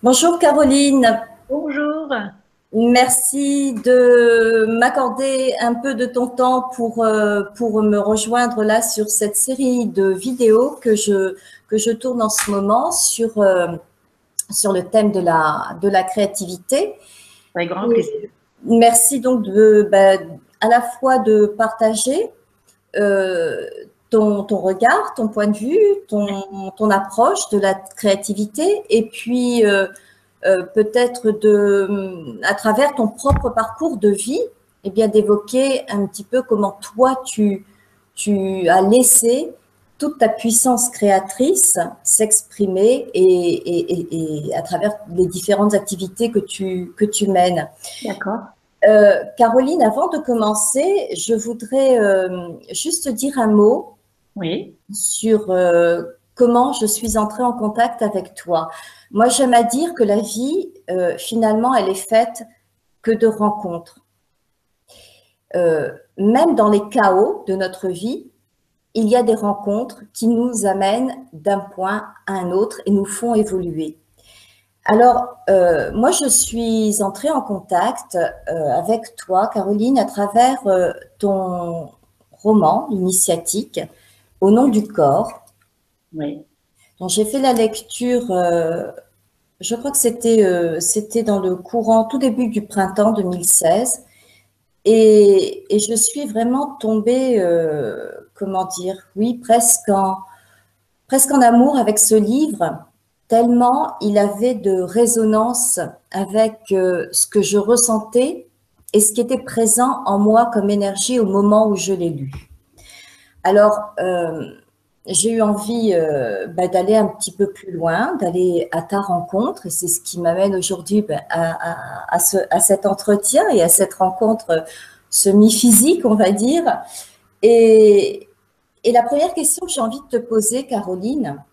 Bonjour Caroline, Bonjour. merci de m'accorder un peu de ton temps pour me rejoindre là sur cette série de vidéos que je tourne en ce moment sur le thème de la créativité. Avec grand Et plaisir. merci donc à la fois de partager euh, ton regard, ton point de vue, ton approche de la créativité et puis peut-être à travers ton propre parcours de vie, eh bien d'évoquer un petit peu comment toi tu as laissé toute ta puissance créatrice s'exprimer et à travers les différentes activités que tu mènes. D'accord. Caroline, avant de commencer, je voudrais juste dire un mot Oui. sur comment je suis entrée en contact avec toi. Moi, j'aime à dire que la vie, finalement, elle est faite que de rencontres. Même dans les chaos de notre vie, il y a des rencontres qui nous amènent d'un point à un autre et nous font évoluer. Alors, moi, je suis entrée en contact avec toi, Caroline, à travers ton roman initiatique Au nom du corps, Oui. dont j'ai fait la lecture, je crois que c'était dans le courant tout début du printemps 2016. Et je suis vraiment tombée, comment dire, oui, presque en amour avec ce livre, tellement il avait de résonance avec ce que je ressentais et ce qui était présent en moi comme énergie au moment où je l'ai lu. Alors, j'ai eu envie d'aller un petit peu plus loin, d'aller à ta rencontre, et c'est ce qui m'amène aujourd'hui à cet entretien et à cette rencontre semi-physique, on va dire. Et, et la première question que j'ai envie de te poser, Caroline,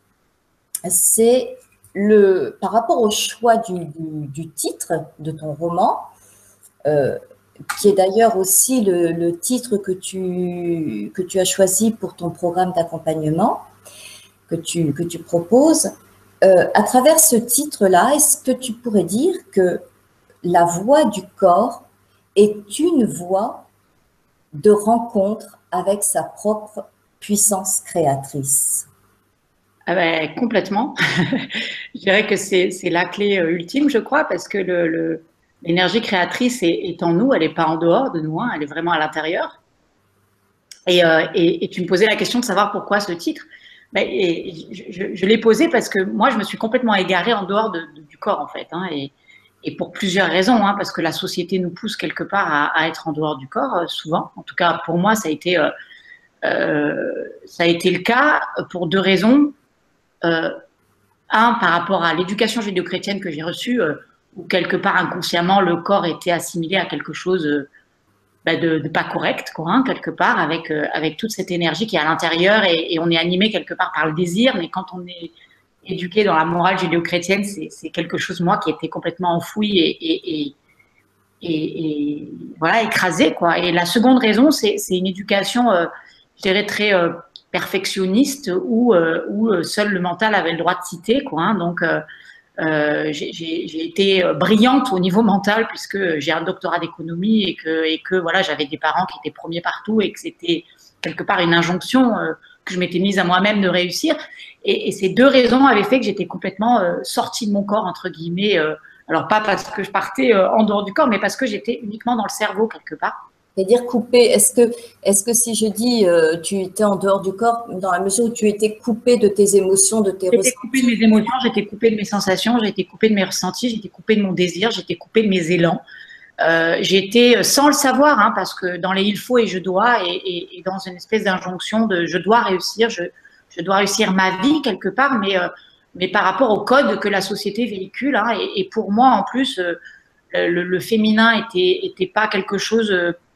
c'est par rapport au choix du titre de ton roman, euh, qui est d'ailleurs aussi le titre que tu as choisi pour ton programme d'accompagnement que tu proposes. À travers ce titre-là, est-ce que tu pourrais dire que la voix du corps est une voix de rencontre avec sa propre puissance créatrice? Ah ben, complètement. Je dirais que c'est la clé ultime, je crois, parce que l'énergie créatrice est en nous, elle n'est pas en dehors de nous, hein, elle est vraiment à l'intérieur. Et tu me posais la question de savoir pourquoi ce titre. Ben, je l'ai posé parce que moi, je me suis complètement égarée en dehors du corps, en fait. Hein, et pour plusieurs raisons, hein, parce que la société nous pousse quelque part à être en dehors du corps, souvent. En tout cas, pour moi, ça a été le cas pour deux raisons. Euh, un, par rapport à l'éducation judéo-chrétienne que j'ai reçue, où quelque part inconsciemment le corps était assimilé à quelque chose de pas correct, quoi, hein, quelque part, avec toute cette énergie qui est à l'intérieur et on est animé quelque part par le désir, mais quand on est éduqué dans la morale judéo-chrétienne, c'est quelque chose, moi, qui était complètement enfoui et voilà, écrasé, quoi. Et la seconde raison, c'est une éducation, je dirais, très perfectionniste où seul le mental avait le droit de citer, quoi. Hein. Donc, j'ai été brillante au niveau mental puisque j'ai un doctorat d'économie et que voilà, j'avais des parents qui étaient premiers partout et que c'était quelque part une injonction que je m'étais mise à moi-même de réussir. Et ces deux raisons avaient fait que j'étais complètement sortie de mon corps, entre guillemets. Alors, pas parce que je partais en dehors du corps, mais parce que j'étais uniquement dans le cerveau, quelque part. C'est-à-dire coupé, est-ce que si je dis tu étais en dehors du corps, dans la mesure où tu étais coupé de tes émotions, de tes J'étais coupée de ressentis? mes émotions, j'étais coupée de mes sensations, j'étais coupée de mes ressentis, j'étais coupée de mon désir, j'étais coupée de mes élans. J'étais sans le savoir, hein, parce que dans les il faut et je dois, et dans une espèce d'injonction de je dois réussir, je dois réussir ma vie quelque part, mais par rapport au code que la société véhicule. Hein, et pour moi, en plus, le féminin était pas quelque chose,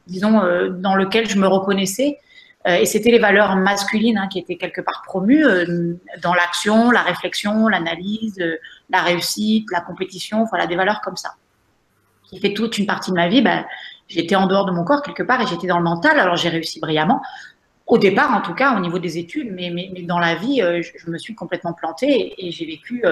disons, dans lequel je me reconnaissais. Et c'était les valeurs masculines, hein, qui étaient quelque part promues dans l'action, la réflexion, l'analyse, la réussite, la compétition, voilà, des valeurs comme ça qui fait toute une partie de ma vie, j'étais en dehors de mon corps quelque part et j'étais dans le mental. Alors j'ai réussi brillamment, au départ en tout cas, au niveau des études, mais dans la vie, je me suis complètement plantée et j'ai vécu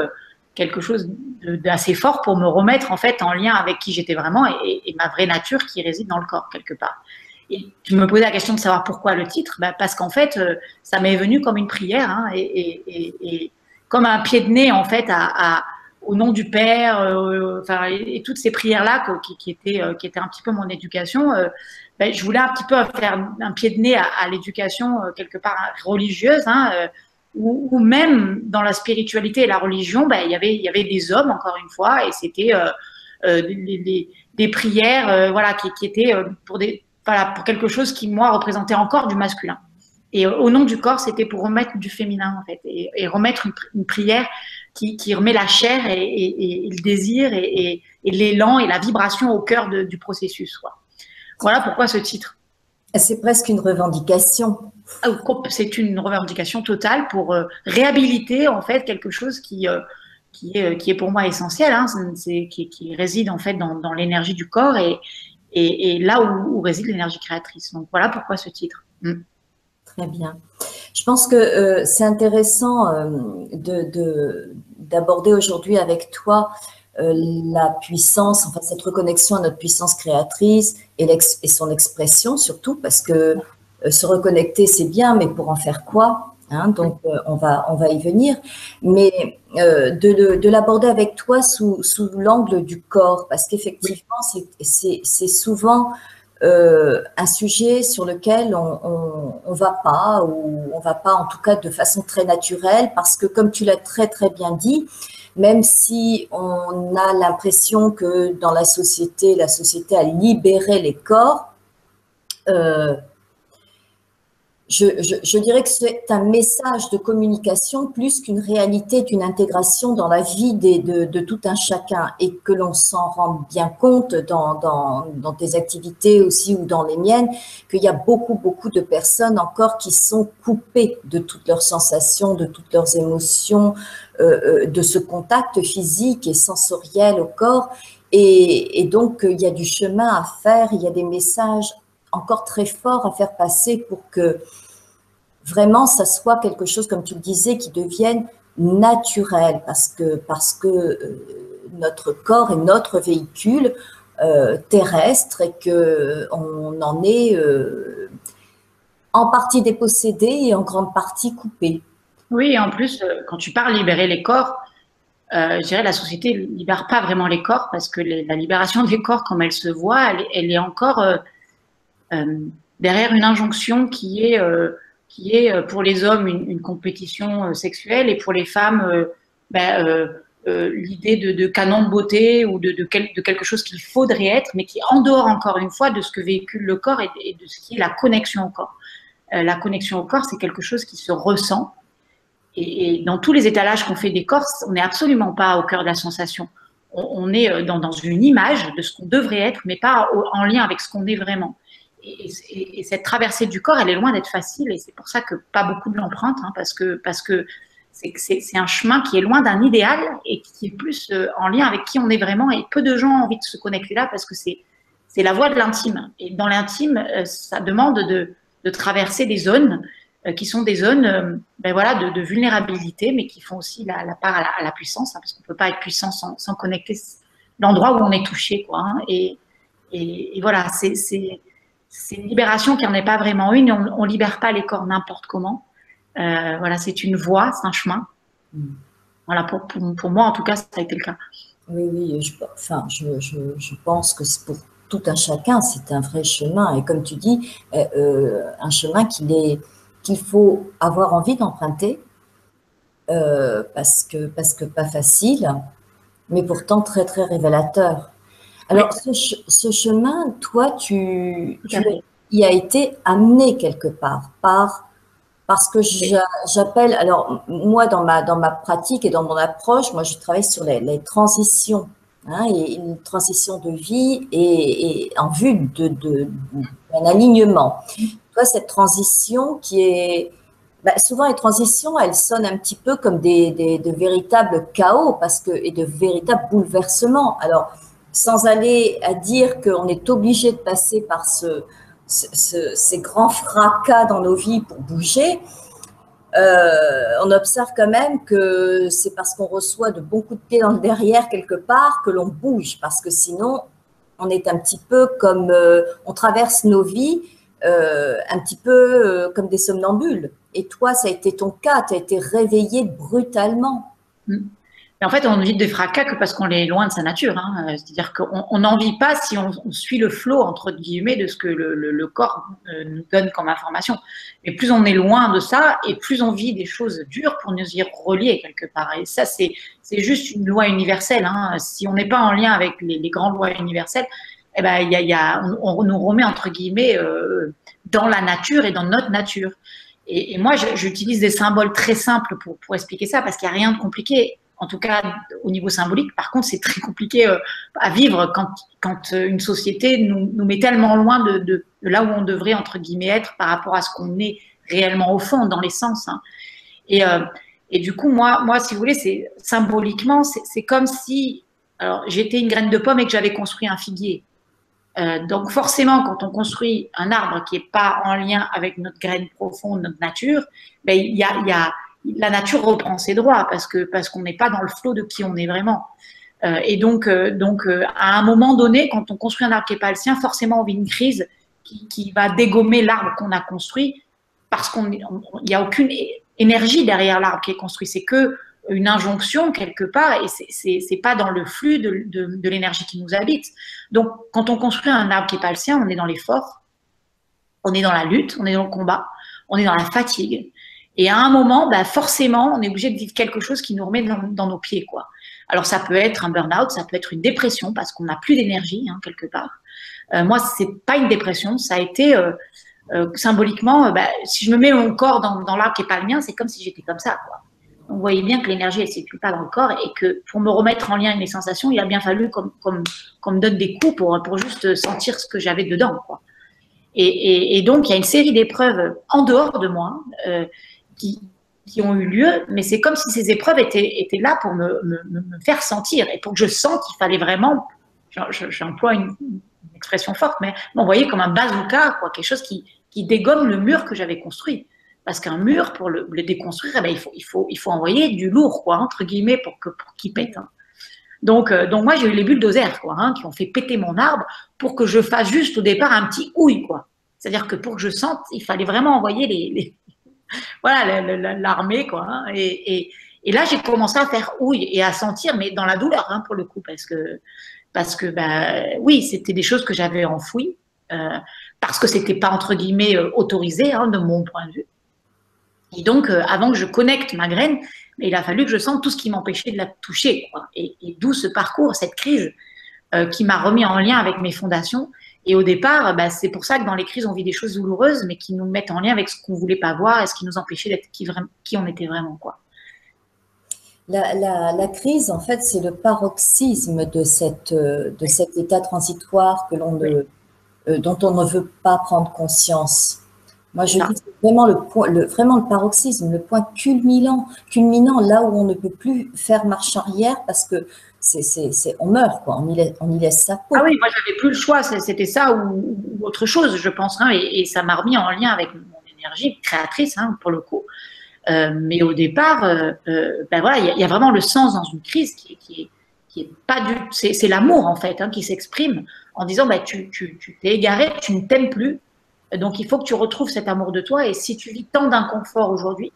quelque chose d'assez fort pour me remettre en fait en lien avec qui j'étais vraiment et ma vraie nature qui réside dans le corps quelque part. Et tu me posais la question de savoir pourquoi le titre, bah parce qu'en fait, ça m'est venu comme une prière hein, et comme un pied de nez en fait au nom du Père, enfin, et toutes ces prières-là qui étaient un petit peu mon éducation. Ben, je voulais un petit peu faire un pied de nez à l'éducation quelque part religieuse, hein, ou même dans la spiritualité et la religion, ben, il y avait des hommes encore une fois, et c'était des prières, voilà, qui étaient voilà, pour quelque chose qui moi représentait encore du masculin. Et au nom du corps, c'était pour remettre du féminin en fait, et remettre une prière qui remet la chair et le désir et l'élan et la vibration au cœur du processus. Quoi. Voilà pourquoi ce titre. C'est presque une revendication. C'est une revendication totale pour réhabiliter en fait quelque chose qui est pour moi essentiel, hein, qui réside en fait dans l'énergie du corps et là où réside l'énergie créatrice. Donc voilà pourquoi ce titre. Très bien. Je pense que c'est intéressant d'aborder aujourd'hui avec toi la puissance, enfin cette reconnexion à notre puissance créatrice et son expression surtout, parce que se reconnecter c'est bien, mais pour en faire quoi hein, donc on va y venir, mais de l'aborder avec toi sous l'angle du corps, parce qu'effectivement c'est souvent un sujet sur lequel on va pas, ou on va pas en tout cas de façon très naturelle, parce que comme tu l'as très très bien dit, même si on a l'impression que dans la société a libéré les corps, je dirais que c'est un message de communication plus qu'une réalité, d'une intégration dans la vie de tout un chacun, et que l'on s'en rende bien compte dans tes activités aussi ou dans les miennes, qu'il y a beaucoup de personnes encore qui sont coupées de toutes leurs sensations, de toutes leurs émotions, de ce contact physique et sensoriel au corps, et donc il y a du chemin à faire, il y a des messages encore très forts à faire passer pour que vraiment ça soit quelque chose, comme tu le disais, qui devienne naturel, parce que notre corps est notre véhicule terrestre, et qu'on en est en partie dépossédé et en grande partie coupé. Oui, et en plus, quand tu parles libérer les corps, je dirais la société ne libère pas vraiment les corps, parce que la libération des corps, comme elle se voit, elle est encore derrière une injonction qui est pour les hommes une compétition sexuelle, et pour les femmes l'idée de canon de beauté ou de quelque chose qu'il faudrait être, mais qui est en dehors encore une fois de ce que véhicule le corps et de ce qui est la connexion au corps. La connexion au corps, c'est quelque chose qui se ressent. Et dans tous les étalages qu'on fait des corps, on n'est absolument pas au cœur de la sensation. On est dans une image de ce qu'on devrait être, mais pas en lien avec ce qu'on est vraiment. Et cette traversée du corps, elle est loin d'être facile, et c'est pour ça que pas beaucoup de l'empruntent, hein, parce que c'est un chemin qui est loin d'un idéal et qui est plus en lien avec qui on est vraiment, et peu de gens ont envie de se connecter là, parce que c'est la voie de l'intime. Et dans l'intime, ça demande de traverser des zones qui sont des zones voilà, de vulnérabilité, mais qui font aussi la part à la puissance, hein, parce qu'on ne peut pas être puissant sans connecter l'endroit où on est touché, quoi, hein, et voilà, c'est une libération qui n'en est pas vraiment une. On ne libère pas les corps n'importe comment. Voilà, c'est une voie, c'est un chemin. Voilà, pour moi, en tout cas, ça a été le cas. Oui, je pense que pour tout un chacun, c'est un vrai chemin. Et comme tu dis, un chemin qu'il faut avoir envie d'emprunter, parce que pas facile, mais pourtant très, très révélateur. Alors, oui. Ce chemin, toi, tu y as été amené quelque part parce que j'appelle, alors moi dans ma pratique et dans mon approche, moi je travaille sur les transitions, hein, et une transition de vie et en vue d'un alignement. Toi, cette transition qui est souvent les transitions, elles sonnent un petit peu comme de véritables chaos et de véritables bouleversements. Alors, sans aller à dire qu'on est obligé de passer par ces grands fracas dans nos vies pour bouger, on observe quand même que c'est parce qu'on reçoit de bons coups de pied dans le derrière quelque part que l'on bouge, parce que sinon, on est un petit peu comme, on traverse nos vies un petit peu comme des somnambules. Et toi, ça a été ton cas, tu as été réveillée brutalement. Et en fait, on vit des fracas que parce qu'on est loin de sa nature. Hein. C'est-à-dire qu'on n'en vit pas si on suit le flot, entre guillemets, de ce que le corps nous donne comme information. Mais plus on est loin de ça, et plus on vit des choses dures pour nous y relier quelque part. Et ça, c'est juste une loi universelle. Hein. Si on n'est pas en lien avec les grandes lois universelles, eh ben, on nous remet, entre guillemets, dans la nature et dans notre nature. Et moi, j'utilise des symboles très simples pour expliquer ça, parce qu'il n'y a rien de compliqué. En tout cas, au niveau symbolique. Par contre, c'est très compliqué à vivre quand une société nous met tellement loin de là où on devrait, entre guillemets, être par rapport à ce qu'on est réellement au fond, dans l'essence. Hein. Et du coup, moi, si vous voulez, c'est symboliquement, c'est comme si j'étais une graine de pomme et que j'avais construit un figuier. Donc forcément, quand on construit un arbre qui n'est pas en lien avec notre graine profonde, notre nature, ben, la nature reprend ses droits parce qu'on n'est pas dans le flot de qui on est vraiment. Et donc, à un moment donné, quand on construit un arbre qui n'est pas le sien, forcément, on vit une crise qui va dégommer l'arbre qu'on a construit parce qu'il n'y a aucune énergie derrière l'arbre qui est construit. C'est que une injonction quelque part et c'est pas dans le flux de l'énergie qui nous habite. Donc, quand on construit un arbre qui n'est pas le sien, on est dans l'effort, on est dans la lutte, on est dans le combat, on est dans la fatigue. Et à un moment, bah forcément, on est obligé de vivre quelque chose qui nous remet dans nos pieds, quoi. Alors, ça peut être un burn-out, ça peut être une dépression parce qu'on n'a plus d'énergie, hein, quelque part. Moi, c'est pas une dépression, ça a été symboliquement, si je me mets mon corps dans l'arbre qui n'est pas le mien, c'est comme si j'étais comme ça, quoi. Donc, vous voyez bien que l'énergie, elle ne circule pas dans le corps et que pour me remettre en lien avec mes sensations, il a bien fallu qu'on me donne des coups pour juste sentir ce que j'avais dedans, quoi. Et donc, il y a une série d'épreuves en dehors de moi qui ont eu lieu, mais c'est comme si ces épreuves étaient là pour me faire sentir et pour que je sente qu'il fallait vraiment, j'emploie une expression forte, mais m'envoyer comme un bazooka, quoi, quelque chose qui dégomme le mur que j'avais construit. Parce qu'un mur, pour le déconstruire, eh ben, il faut envoyer du lourd, quoi, entre guillemets, pour qu'il pète. Hein. Donc moi, j'ai eu les bulldozers, quoi, hein, qui ont fait péter mon arbre pour que je fasse juste au départ un petit ouille, quoi. C'est-à-dire que pour que je sente, il fallait vraiment envoyer voilà, l'armée, quoi. Hein, et là, j'ai commencé à faire ouille et à sentir, mais dans la douleur, hein, pour le coup, parce que oui, c'était des choses que j'avais enfouies, parce que c'était pas, entre guillemets, autorisé, hein, de mon point de vue. Et donc, avant que je connecte ma graine, il a fallu que je sente tout ce qui m'empêchait de la toucher, quoi. Et d'où ce parcours, cette crise qui m'a remis en lien avec mes fondations. Et au départ, c'est pour ça que dans les crises, on vit des choses douloureuses, mais qui nous mettent en lien avec ce qu'on ne voulait pas voir et ce qui nous empêchait d'être qui on était vraiment, quoi. La crise, en fait, c'est le paroxysme de cet état transitoire dont on ne veut pas prendre conscience. Moi, je dis que c'est vraiment vraiment le paroxysme, le point culminant, là où on ne peut plus faire marche arrière parce que on meurt, quoi. On y laisse sa peau. Ah oui, moi, j'avais plus le choix. C'était ça ou autre chose, je pense. Hein, et ça m'a remis en lien avec mon énergie créatrice, hein, pour le coup. Mais au départ, voilà, il y a vraiment le sens dans une crise qui est pas du. C'est l'amour, en fait, hein, qui s'exprime en disant tu t'es égaré, tu ne t'aimes plus. Donc, il faut que tu retrouves cet amour de toi. Et si tu vis tant d'inconfort aujourd'hui,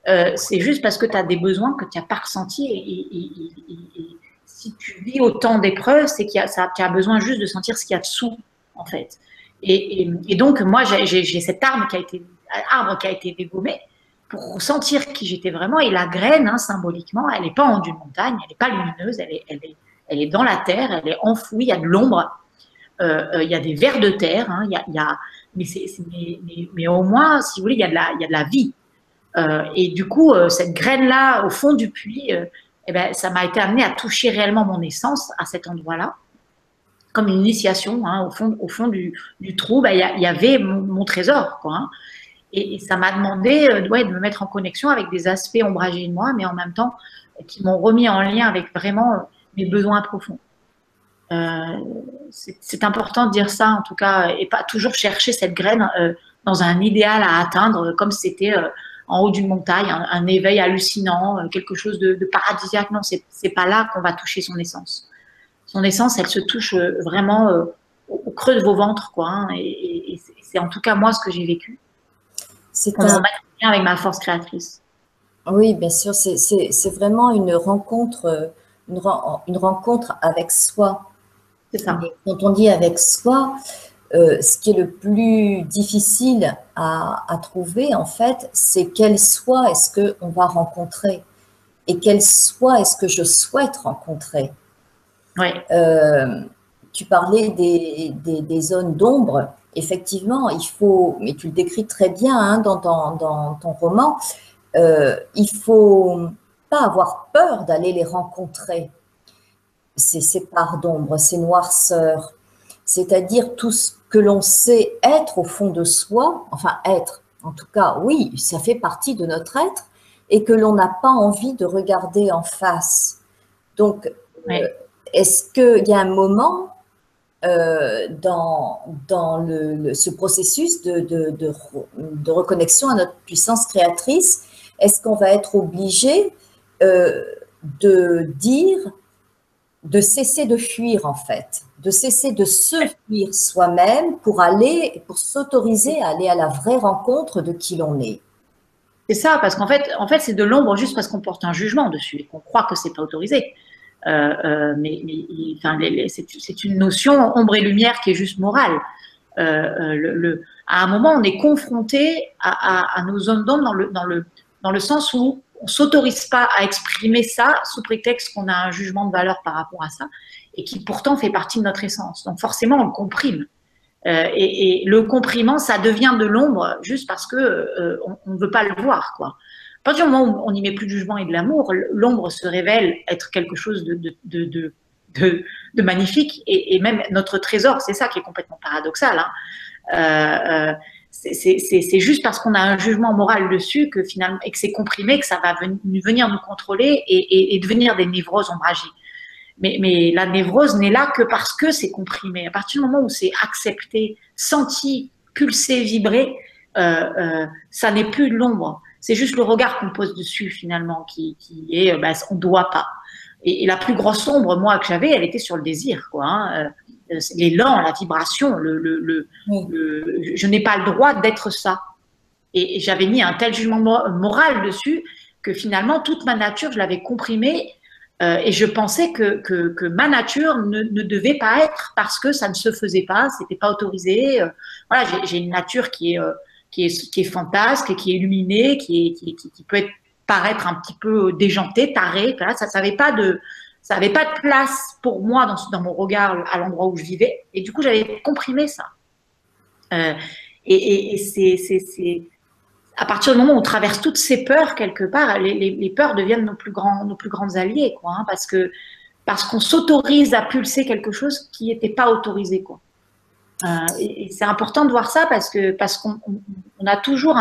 c'est juste parce que tu as des besoins que tu n'as pas ressentis. Et si tu vis autant d'épreuves, c'est qu'il tu as besoin juste de sentir ce qu'il y a dessous, en fait. Et donc, moi, j'ai cet arbre qui a été dégommé pour sentir qui j'étais vraiment. Et la graine, hein, symboliquement, elle n'est pas en haut d'une montagne, elle n'est pas lumineuse, elle est dans la terre, elle est enfouie, il y a de l'ombre, il y a des vers de terre, hein, mais au moins, si vous voulez, il y a de la vie. Et du coup, cette graine-là, au fond du puits, ça m'a été amené à toucher réellement mon essence à cet endroit-là, comme une initiation. Hein, au fond du trou, il y avait mon trésor, quoi. Hein, et ça m'a demandé de me mettre en connexion avec des aspects ombragés de moi, mais en même temps, qui m'ont remis en lien avec vraiment mes besoins profonds. C'est important de dire ça, en tout cas, et pas toujours chercher cette graine dans un idéal à atteindre, comme si c'était en haut d'une montagne, un éveil hallucinant, quelque chose de paradisiaque. Non, c'est pas là qu'on va toucher son essence. Son essence, elle se touche vraiment au creux de vos ventres, quoi. Hein, et c'est en tout cas moi ce que j'ai vécu. C'est Pour me un, remettre bien avec ma force créatrice. oui, bien sûr, c'est vraiment une rencontre, une rencontre avec soi. C'est ça. Mais quand on dit avec soi, ce qui est le plus difficile à trouver, en fait, c'est quel soi est-ce qu'on va rencontrer et quel soi est-ce que je souhaite rencontrer. Ouais. Euh, Tu parlais des zones d'ombre. Effectivement, il faut, mais tu le décris très bien hein, dans ton roman, il faut pas avoir peur d'aller les rencontrer, ces parts d'ombre, ces noirceurs, c'est-à-dire tout ce que l'on sait être au fond de soi, enfin être, en tout cas, oui, ça fait partie de notre être, et que l'on n'a pas envie de regarder en face. Donc, Ouais. est-ce qu'il y a un moment dans ce processus de reconnexion à notre puissance créatrice, est-ce qu'on va être obligé euh, de dire, de cesser de fuir en fait, de cesser de se fuir soi-même pour s'autoriser à aller à la vraie rencontre de qui l'on est? C'est ça, parce qu'en fait, c'est de l'ombre juste parce qu'on porte un jugement dessus et qu'on croit que c'est pas autorisé. Enfin, c'est une notion ombre et lumière qui est juste morale. À un moment, on est confronté à nos zones d'ombre dans le sens où on s'autorise pas à exprimer ça sous prétexte qu'on a un jugement de valeur par rapport à ça et qui pourtant fait partie de notre essence. Donc forcément, on le comprime. Et le comprimant, ça devient de l'ombre juste parce que on ne veut pas le voir, quoi. À partir du moment où on n'y met plus de jugement et de l'amour, l'ombre se révèle être quelque chose de magnifique et même notre trésor. C'est ça qui est complètement paradoxal. Hein. C'est juste parce qu'on a un jugement moral dessus que finalement et que c'est comprimé que ça va venir nous contrôler et devenir des névroses ombragées. Mais la névrose n'est là que parce que c'est comprimé. À partir du moment où c'est accepté, senti, pulsé, vibré, ça n'est plus de l'ombre. C'est juste le regard qu'on pose dessus finalement qui est, on ne doit pas. Et la plus grosse ombre, moi, que j'avais, elle était sur le désir, quoi. Hein. L'élan, la vibration, Oui. je n'ai pas le droit d'être ça. Et j'avais mis un tel jugement moral dessus que finalement, toute ma nature, je l'avais comprimée et je pensais que ma nature ne devait pas être parce que ça ne se faisait pas, c'était pas autorisé. Voilà, j'ai une nature qui est fantasque, qui est illuminée, qui peut paraître un petit peu déjantée, tarée. Voilà, ça n'avait pas de place pour moi dans mon regard à l'endroit où je vivais. Et du coup, j'avais comprimé ça. Euh, et c'est à partir du moment où on traverse toutes ces peurs quelque part, les peurs deviennent nos plus grands alliés, quoi, hein, parce qu'on s'autorise à pulser quelque chose qui n'était pas autorisé, quoi. Et c'est important de voir ça parce qu'on on a toujours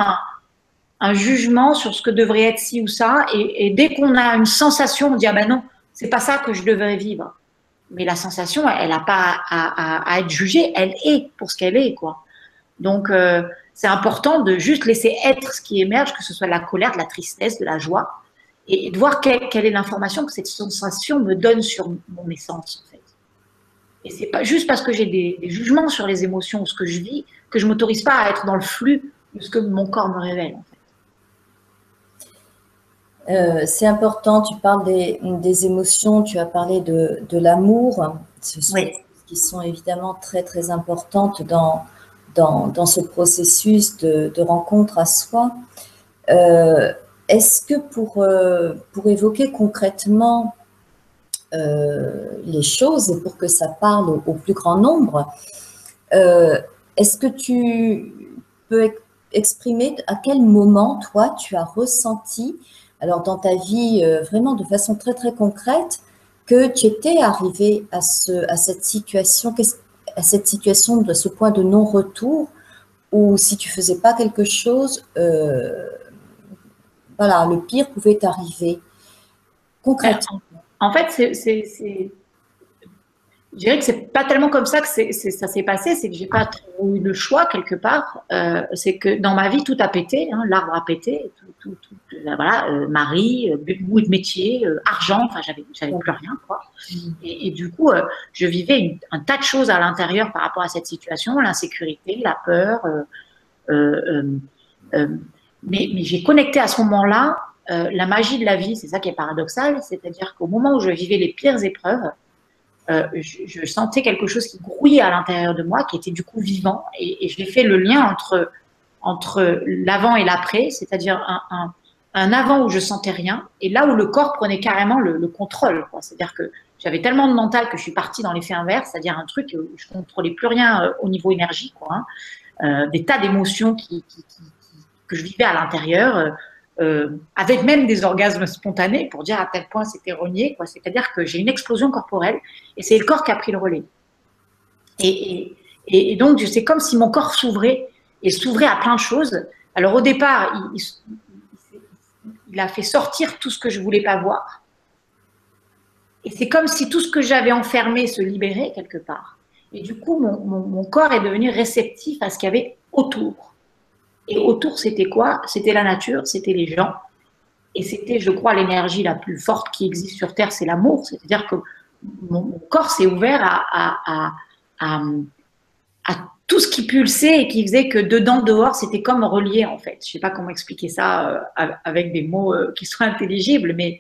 un jugement sur ce que devrait être ci ou ça, et dès qu'on a une sensation, on dit ah ben non, c'est pas ça que je devrais vivre. Mais la sensation, elle n'a pas à être jugée, elle est pour ce qu'elle est, quoi. Donc, c'est important de juste laisser être ce qui émerge, que ce soit de la colère, de la tristesse, de la joie, et de voir quelle est l'information que cette sensation me donne sur mon essence, en fait. Et c'est pas juste parce que j'ai des jugements sur les émotions ou ce que je vis que je m'autorise pas à être dans le flux de ce que mon corps me révèle, en fait. C'est important, tu parles des émotions, tu as parlé de l'amour, ce sont des Oui. choses qui sont évidemment très très importantes dans ce processus de rencontre à soi. Euh, Est-ce que pour évoquer concrètement les choses et pour que ça parle au plus grand nombre, euh, est-ce que tu peux exprimer à quel moment, toi, tu as ressenti, alors dans ta vie, vraiment de façon très, très concrète, que tu étais arrivé à cette situation, à cette situation, de ce point de non-retour, où si tu faisais pas quelque chose, voilà, le pire pouvait t'arriver concrètement. En fait, Je dirais que c'est pas tellement comme ça que ça s'est passé, c'est que j'ai pas trop eu le choix quelque part. C'est que dans ma vie tout a pété, hein, l'arbre a pété, voilà, mari, bout de métier, argent, enfin j'avais plus rien quoi. Et du coup, je vivais un tas de choses à l'intérieur par rapport à cette situation, l'insécurité, la peur. Euh, mais j'ai connecté à ce moment-là la magie de la vie, c'est ça qui est paradoxal, c'est-à-dire qu'au moment où je vivais les pires épreuves, je sentais quelque chose qui grouillait à l'intérieur de moi, qui était du coup vivant, et j'ai fait le lien entre l'avant et l'après, c'est-à-dire un avant où je sentais rien, et là où le corps prenait carrément le contrôle. C'est-à-dire que j'avais tellement de mental que je suis partie dans l'effet inverse, c'est-à-dire un truc où je contrôlais plus rien au niveau énergie, quoi, hein, des tas d'émotions que je vivais à l'intérieur. Avec même des orgasmes spontanés pour dire à quel point c'était renié, quoi. C'est-à-dire que j'ai une explosion corporelle et c'est le corps qui a pris le relais. Et donc, c'est comme si mon corps s'ouvrait et s'ouvrait à plein de choses. Alors, au départ, il a fait sortir tout ce que je ne voulais pas voir. Et c'est comme si tout ce que j'avais enfermé se libérait quelque part. Et du coup, mon corps est devenu réceptif à ce qu'il y avait autour. Et autour, c'était quoi? C'était la nature, c'était les gens. Et c'était, je crois, l'énergie la plus forte qui existe sur Terre, c'est l'amour. C'est-à-dire que mon corps s'est ouvert à tout ce qui pulsait et qui faisait que dedans, dehors, c'était comme relié, en fait. Je ne sais pas comment expliquer ça avec des mots qui soient intelligibles, mais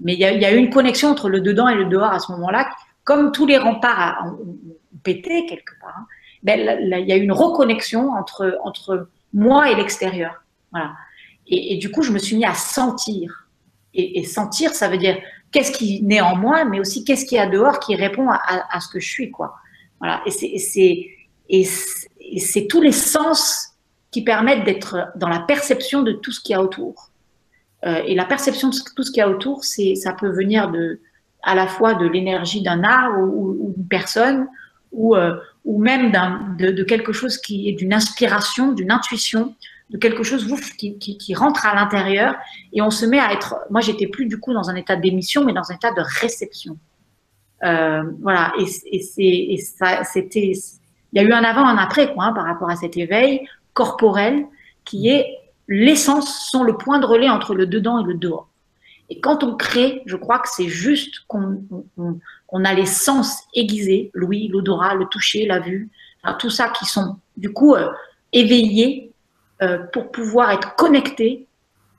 il y a eu une connexion entre le dedans et le dehors à ce moment-là. Comme tous les remparts ont pété quelque part, hein, ben, là, il y a eu une reconnexion entre moi et l'extérieur. Voilà. Et du coup, je me suis mis à sentir. Et sentir, ça veut dire qu'est-ce qui naît en moi, mais aussi qu'est-ce qu'il y a dehors qui répond à ce que je suis, quoi. Voilà. Et c'est tous les sens qui permettent d'être dans la perception de tout ce qu'il y a autour. Et la perception de tout ce qu'il y a autour, ça peut venir à la fois de l'énergie d'un arbre ou d'une personne, ou même de quelque chose qui est d'une inspiration, d'une intuition, de quelque chose qui rentre à l'intérieur, et on se met à être. Moi, j'étais plus du coup dans un état d'émission, mais dans un état de réception. Voilà. Et ça, c'était. Il y a eu un avant, un après, quoi, hein, par rapport à cet éveil corporel qui est l'essence, sont le point de relais entre le dedans et le dehors. Et quand on crée, je crois que c'est juste qu'on a les sens aiguisés, l'ouïe, l'odorat, le toucher, la vue, enfin, tout ça qui sont du coup éveillés pour pouvoir être connectés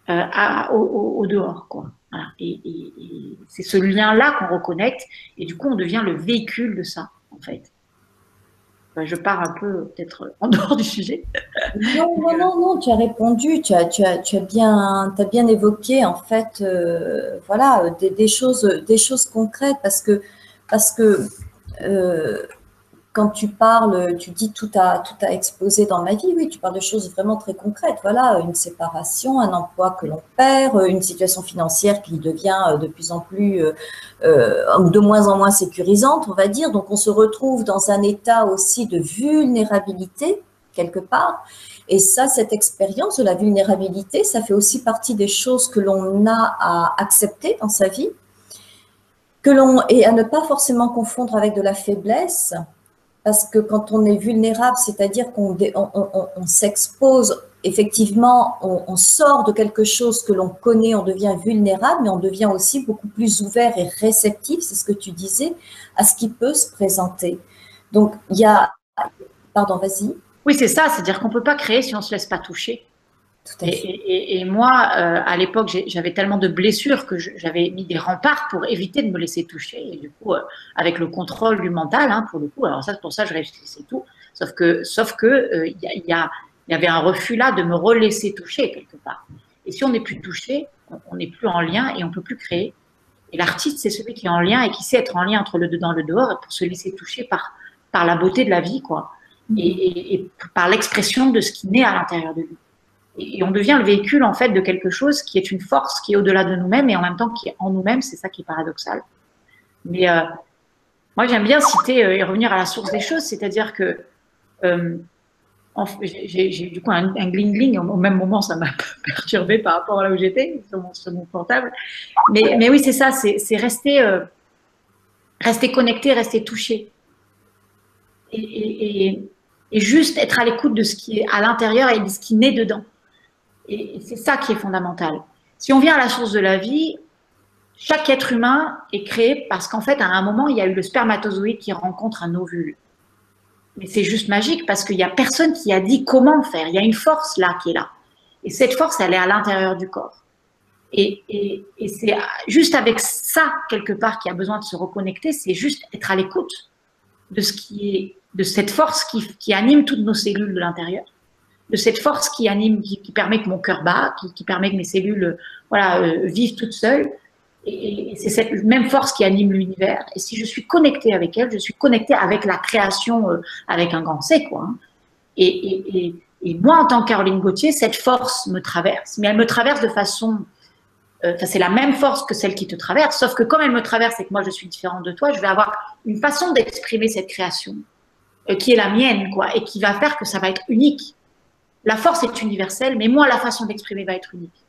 au dehors, quoi. Voilà. Et c'est ce lien-là qu'on reconnecte, et du coup on devient le véhicule de ça, en fait. Je pars un peu peut-être en dehors du sujet. Non, tu as répondu, tu as bien évoqué en fait, voilà, des choses concrètes, parce que quand tu parles, tu dis tout a explosé dans ma vie. Oui, tu parles de choses vraiment très concrètes. Voilà, une séparation, un emploi que l'on perd, une situation financière qui devient de plus en plus, de moins en moins sécurisante, on va dire. Donc, on se retrouve dans un état aussi de vulnérabilité quelque part. Et ça, cette expérience de la vulnérabilité, ça fait aussi partie des choses que l'on a à accepter dans sa vie, et à ne pas forcément confondre avec de la faiblesse. Parce que quand on est vulnérable, c'est-à-dire qu'on s'expose, effectivement, on sort de quelque chose que l'on connaît, on devient vulnérable, mais on devient aussi beaucoup plus ouvert et réceptif, c'est ce que tu disais, à ce qui peut se présenter. Donc, il y a... Pardon, vas-y. Oui, c'est ça, c'est-à-dire qu'on ne peut pas créer si on ne se laisse pas toucher. Et moi, à l'époque, j'avais tellement de blessures que j'avais mis des remparts pour éviter de me laisser toucher. Et du coup, avec le contrôle du mental, hein, pour le coup, alors ça, pour ça, je réussissais tout. Sauf que il y avait un refus là de me relaisser toucher quelque part. Et si on n'est plus touché, on n'est plus en lien et on ne peut plus créer. Et l'artiste, c'est celui qui est en lien et qui sait être en lien entre le dedans et le dehors pour se laisser toucher par la beauté de la vie, quoi. Et par l'expression de ce qui naît à l'intérieur de lui. Et on devient le véhicule, en fait, de quelque chose qui est une force qui est au-delà de nous-mêmes et en même temps qui est en nous-mêmes. C'est ça qui est paradoxal. Mais moi, j'aime bien citer et revenir à la source des choses, c'est-à-dire que j'ai du coup un gling-gling. Au même moment, ça m'a perturbée par rapport à là où j'étais, sur mon portable. Mais oui, c'est ça, c'est rester connecté, rester touché. et juste être à l'écoute de ce qui est à l'intérieur et de ce qui naît dedans. Et c'est ça qui est fondamental. Si on vient à la source de la vie, chaque être humain est créé parce qu'en fait, à un moment, il y a eu le spermatozoïde qui rencontre un ovule. Mais c'est juste magique parce qu'il n'y a personne qui a dit comment faire. Il y a une force là qui est là. Et cette force, elle est à l'intérieur du corps. Et c'est juste avec ça, quelque part, qui a besoin de se reconnecter, c'est juste être à l'écoute de ce qui est, de cette force qui anime toutes nos cellules de l'intérieur, de cette force qui anime, qui permet que mon cœur bat, qui permet que mes cellules, vivent toutes seules. Et c'est cette même force qui anime l'univers. Et si je suis connectée avec elle, je suis connectée avec la création, avec un grand C, quoi. Et moi, en tant que Caroline Gauthier, cette force me traverse, mais elle me traverse de façon... c'est la même force que celle qui te traverse, sauf que comme elle me traverse et que moi, je suis différente de toi, je vais avoir une façon d'exprimer cette création qui est la mienne, quoi, et qui va faire que ça va être unique. La force est universelle, mais moi, la façon d'exprimer va être unique.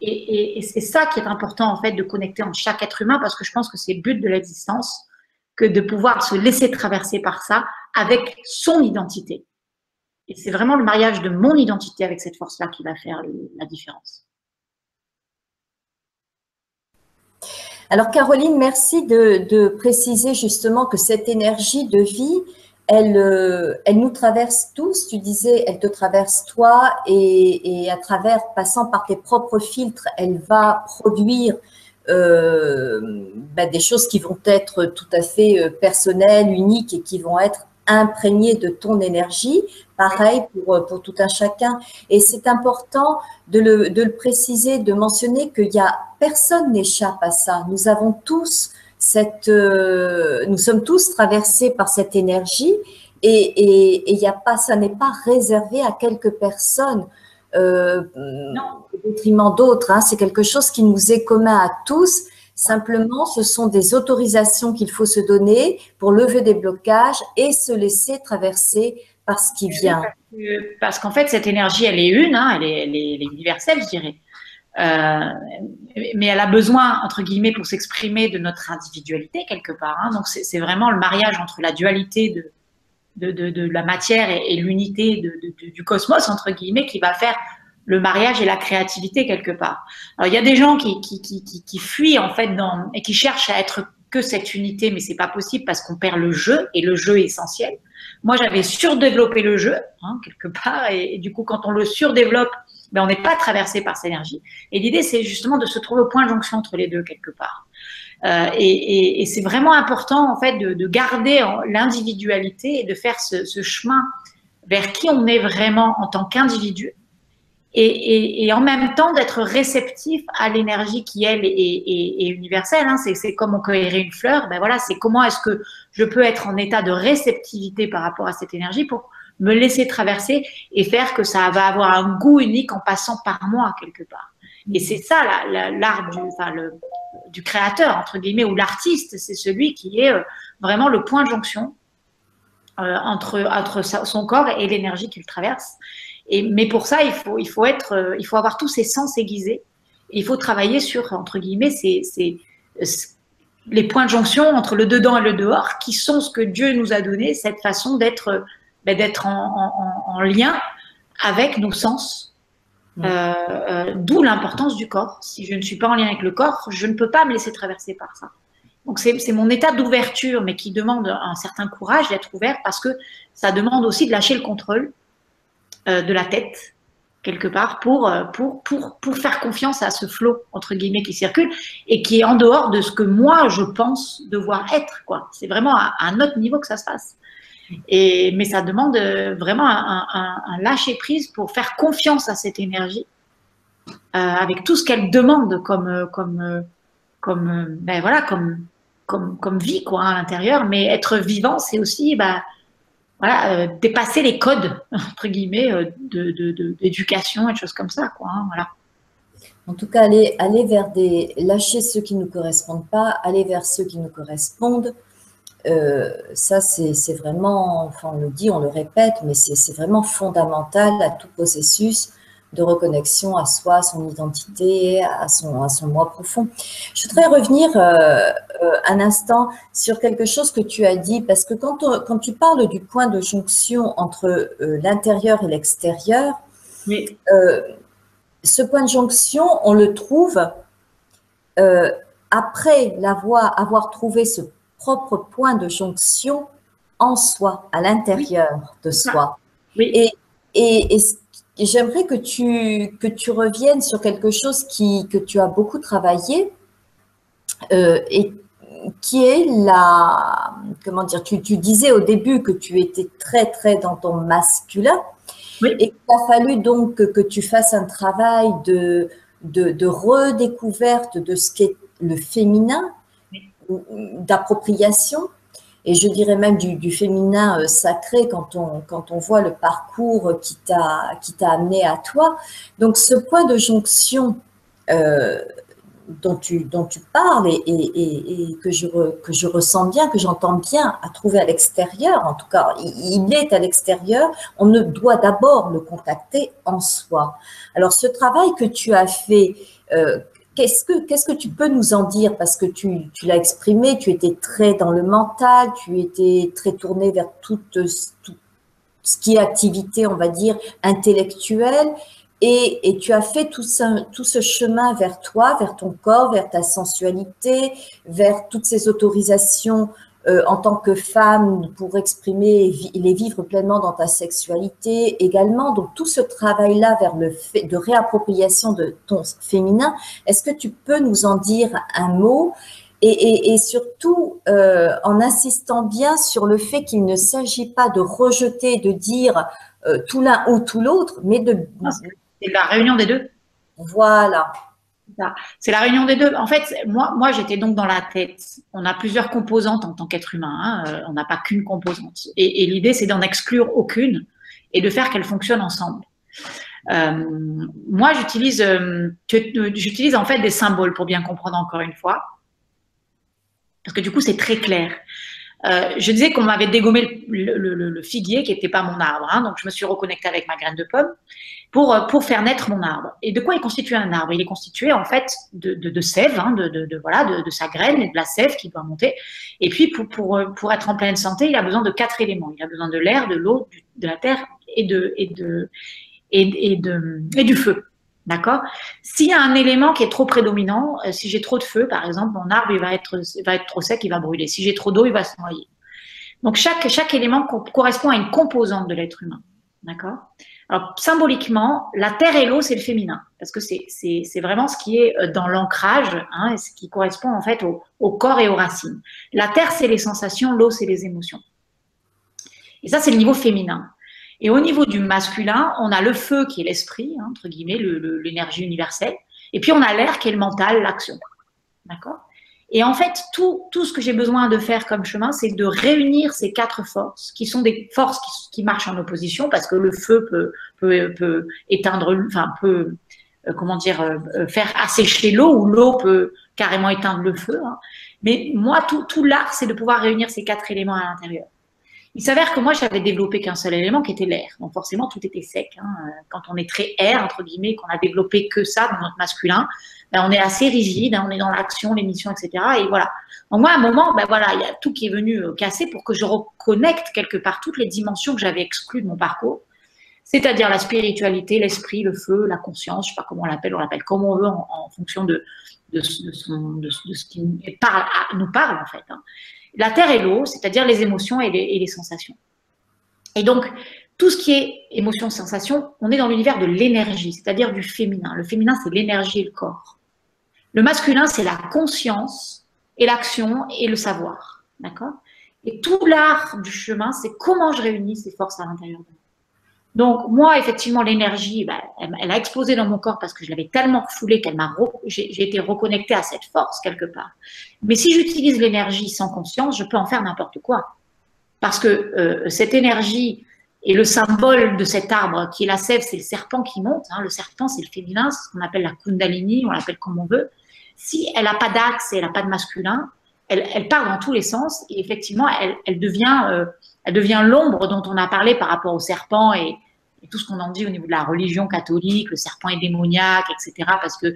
Et c'est ça qui est important, en fait, de connecter en chaque être humain, parce que je pense que c'est le but de l'existence, que de pouvoir se laisser traverser par ça avec son identité. Et c'est vraiment le mariage de mon identité avec cette force-là qui va faire la différence. Alors Caroline, merci de préciser justement que cette énergie de vie, elle nous traverse tous. Tu disais, elle te traverse toi et à travers, passant par tes propres filtres, elle va produire des choses qui vont être tout à fait personnelles, uniques et qui vont être imprégnées de ton énergie. Pareil pour tout un chacun. Et c'est important de le préciser, de mentionner qu'il y a personne n'échappe à ça. Nous avons tous nous sommes tous traversés par cette énergie et il y a pas, ça n'est pas réservé à quelques personnes au détriment d'autres. Hein. C'est quelque chose qui nous est commun à tous. Simplement, ce sont des autorisations qu'il faut se donner pour lever des blocages et se laisser traverser par ce qui vient. Parce qu'en fait, cette énergie, elle est une, hein, elle est universelle, je dirais. Mais elle a besoin, entre guillemets, pour s'exprimer de notre individualité, quelque part. Hein. Donc, c'est vraiment le mariage entre la dualité de la matière et l'unité du cosmos, entre guillemets, qui va faire le mariage et la créativité, quelque part. Alors, il y a des gens qui fuient, en fait, et qui cherchent à être que cette unité, mais c'est pas possible parce qu'on perd le jeu, et le jeu est essentiel. Moi, j'avais surdéveloppé le jeu, hein, quelque part, et du coup, quand on le surdéveloppe, on n'est pas traversé par cette énergie. Et l'idée, c'est justement de se trouver au point de jonction entre les deux, quelque part. Et c'est vraiment important, en fait, de garder l'individualité et de faire ce chemin vers qui on est vraiment en tant qu'individu. Et en même temps, d'être réceptif à l'énergie qui, elle, est universelle. Hein. C'est comme on cueillerait une fleur. Voilà, c'est comment est-ce que je peux être en état de réceptivité par rapport à cette énergie pour me laisser traverser et faire que ça va avoir un goût unique en passant par moi, quelque part. Et c'est ça l'art du créateur, entre guillemets, ou l'artiste. C'est celui qui est vraiment le point de jonction entre son corps et l'énergie qu'il traverse. Mais pour ça, il faut avoir tous ses sens aiguisés. Et il faut travailler sur, entre guillemets, les points de jonction entre le dedans et le dehors, qui sont ce que Dieu nous a donné, cette façon d'être en lien avec nos sens. D'où l'importance du corps. Si je ne suis pas en lien avec le corps, je ne peux pas me laisser traverser par ça. Donc, c'est mon état d'ouverture, mais qui demande un certain courage d'être ouvert, parce que ça demande aussi de lâcher le contrôle de la tête, quelque part, pour faire confiance à ce flot, entre guillemets, qui circule et qui est en dehors de ce que moi, je pense devoir être, quoi. C'est vraiment à un autre niveau que ça se passe. Mais ça demande vraiment un lâcher-prise pour faire confiance à cette énergie, avec tout ce qu'elle demande comme vie, quoi, à l'intérieur. Mais être vivant, c'est aussi dépasser les codes, entre guillemets, d'éducation et de choses comme ça, quoi, hein, voilà. En tout cas, aller vers lâcher ceux qui ne nous correspondent pas, aller vers ceux qui nous correspondent, ça c'est vraiment, enfin on le dit, on le répète, mais c'est vraiment fondamental à tout processus de reconnexion à soi, à son identité, à son moi profond. Je voudrais revenir un instant sur quelque chose que tu as dit, parce que quand tu parles du point de jonction entre l'intérieur et l'extérieur, Oui. Ce point de jonction, on le trouve après avoir trouvé ce propre point de jonction en soi, à l'intérieur de soi. Oui. Et j'aimerais que tu reviennes sur quelque chose que tu as beaucoup travaillé et qui est comment dire, tu disais au début que tu étais très, très dans ton masculin. Oui. Et qu'il a fallu donc que tu fasses un travail de redécouverte de ce qu'est le féminin, d'appropriation, et je dirais même du féminin sacré quand on voit le parcours qui t'a amené à toi. Donc ce point de jonction dont tu parles et que je ressens bien, que j'entends bien à trouver à l'extérieur, en tout cas, il est à l'extérieur, on ne doit d'abord le contacter en soi. Alors, ce travail que tu as fait, qu'est-ce que tu peux nous en dire? Parce que tu l'as exprimé, tu étais très dans le mental, tu étais très tourné vers tout ce qui est activité, on va dire, intellectuelle. Et tu as fait tout ce chemin vers toi, vers ton corps, vers ta sensualité, vers toutes ces autorisations en tant que femme pour exprimer et les vivre pleinement dans ta sexualité également. Donc tout ce travail-là vers le fait de réappropriation de ton féminin, est-ce que tu peux nous en dire un mot? Et surtout, en insistant bien sur le fait qu'il ne s'agit pas de rejeter, de dire tout l'un ou tout l'autre, mais de... C'est la réunion des deux. Voilà. C'est la réunion des deux. En fait, moi j'étais donc dans la tête. On a plusieurs composantes en tant qu'être humain. Hein. On n'a pas qu'une composante. Et l'idée, c'est d'en exclure aucune et de faire qu'elles fonctionnent ensemble. Moi, j'utilise en fait des symboles pour bien comprendre encore une fois. Parce que du coup, c'est très clair. Je disais qu'on m'avait dégommé le figuier qui n'était pas mon arbre. Hein, donc, je me suis reconnectée avec ma graine de pomme pour faire naître mon arbre. Et de quoi est constitué un arbre? Il est constitué en fait de sève, hein, de sa graine et de la sève qui doit monter. Et puis, pour être en pleine santé, il a besoin de 4 éléments. Il a besoin de l'air, de l'eau, de la terre et du feu. D'accord? S'il y a un élément qui est trop prédominant, si j'ai trop de feu, par exemple, mon arbre il va être trop sec, il va brûler. Si j'ai trop d'eau, il va se noyer. Donc, chaque élément correspond à une composante de l'être humain. D'accord? Alors, symboliquement, la terre et l'eau, c'est le féminin, parce que c'est vraiment ce qui est dans l'ancrage, hein, et ce qui correspond en fait au corps et aux racines. La terre, c'est les sensations, l'eau, c'est les émotions. Et ça, c'est le niveau féminin. Et au niveau du masculin, on a le feu qui est l'esprit, hein, entre guillemets, l'énergie universelle. Et puis on a l'air qui est le mental, l'action. D'accord? Et en fait, tout ce que j'ai besoin de faire comme chemin, c'est de réunir ces 4 forces, qui sont des forces qui marchent en opposition, parce que le feu peut éteindre, enfin peut, comment dire, faire assécher l'eau, ou l'eau peut carrément éteindre le feu. Hein. Mais moi, tout l'art, c'est de pouvoir réunir ces 4 éléments à l'intérieur. Il s'avère que moi, j'avais développé qu'un seul élément qui était l'air. Donc forcément, tout était sec. Hein. Quand on est très air, entre guillemets, qu'on a développé que ça dans notre masculin, ben, on est assez rigide, hein, on est dans l'action, l'émission, etc. Et voilà. Donc moi, à un moment, ben voilà, il y a tout qui est venu casser pour que je reconnecte quelque part toutes les dimensions que j'avais exclues de mon parcours, c'est-à-dire la spiritualité, l'esprit, le feu, la conscience, je sais pas comment on l'appelle comme on veut en fonction de ce qui nous parle en fait. Hein. La terre et l'eau, c'est-à-dire les émotions et les sensations. Et donc, tout ce qui est émotion, sensation, on est dans l'univers de l'énergie, c'est-à-dire du féminin. Le féminin, c'est l'énergie et le corps. Le masculin, c'est la conscience et l'action et le savoir. D'accord? Et tout l'art du chemin, c'est comment je réunis ces forces à l'intérieur de moi. Donc, moi, effectivement, l'énergie, ben, elle a explosé dans mon corps parce que je l'avais tellement refoulée j'ai été reconnectée à cette force quelque part. Mais si j'utilise l'énergie sans conscience, je peux en faire n'importe quoi. Parce que cette énergie est le symbole de cet arbre qui est la sève, c'est le serpent qui monte. Hein. Le serpent, c'est le féminin, c'est ce qu'on appelle la Kundalini, on l'appelle comme on veut. Si elle n'a pas d'axe et elle n'a pas de masculin, elle part dans tous les sens et effectivement, elle devient l'ombre dont on a parlé par rapport au serpent et et tout ce qu'on en dit au niveau de la religion catholique, le serpent est démoniaque, etc., parce que